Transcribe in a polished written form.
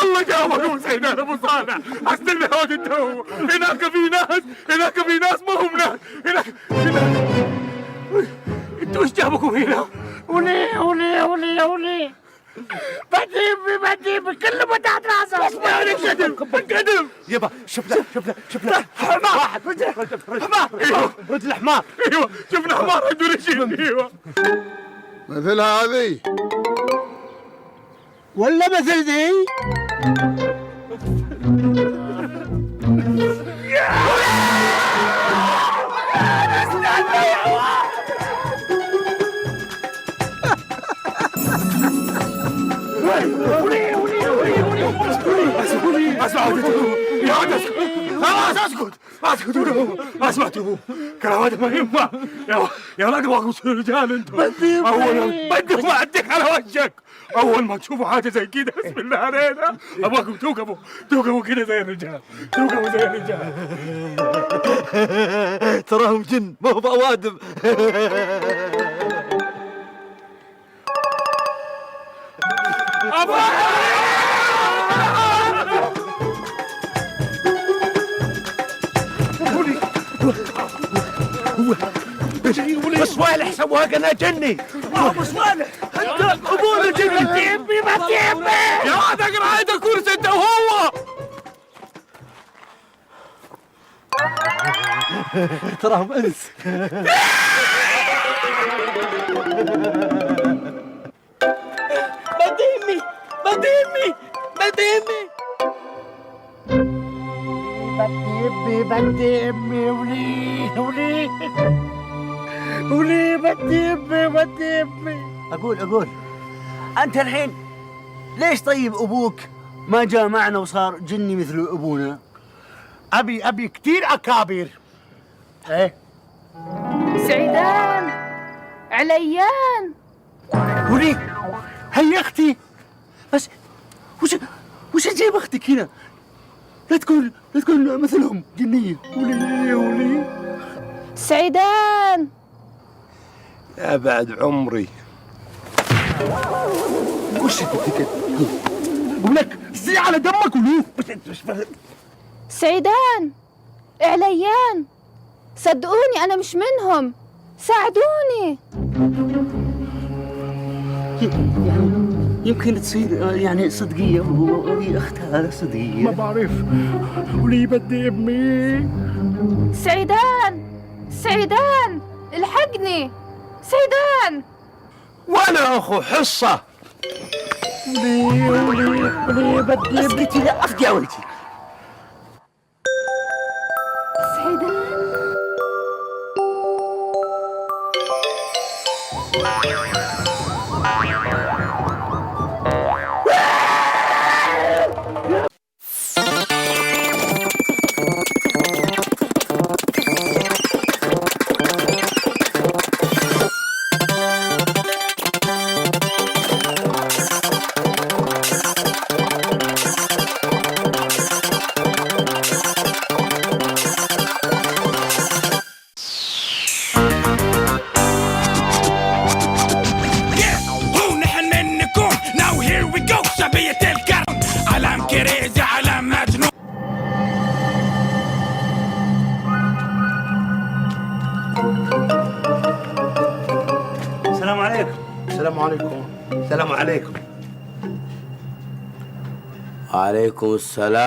الله جابكم سيدنا ابو صالح، استنى هود انتوا. هناك في ناس ما هم ناس. هناك انتوا ايش جابكم هنا؟ ولي بدي كله بتاعت راسه. اسمع انقدم يبا شفنا حمار. رجل حمار. ايوه شفنا حمار عنده رجل. ايوه مثل هذه ولا مثل ذي؟ اسكت كلامات ما ينفع. يا ولد واقف رجال انتم. بدي وعدك على وجهك. اول ما تشوفوا حاجه زي كده بسم الله علينا ابغاكم توقفوا كده زي الرجال. توقفوا زي الرجال. تراهم جن ما هو بأوادم. ابو صوالح سواها قناه جني. ابو صوالح انت ابونا جني. ما تيبي يا هذا قرعه كرسي انت وهو. تراهم انس. بدي امي ولي بدي امي. اقول انت الحين ليش طيب ابوك ما جاء معنا وصار جني مثل ابونا؟ ابي كثير اكابر. ايه سعيدان، عليان. ولي هي اختي. بس وش جايب اختك هنا؟ لا تكون مثلهم جنيه. ولي سعيدان. يا بعد عمري. وش انت بقول لك زي على دمك وليه. سعيدان، عليان، صدقوني أنا مش منهم، ساعدوني. يمكن تصير يعني صدقية وهي أختها صدقية. ما بعرف. ولي بدي امي. سعيدان، الحقني سعيدان. وانا اخو حصه. ولي بدي اسكتي لا أفقع ولدي. سعيدان. السلام عليكم. وعليكم السلام.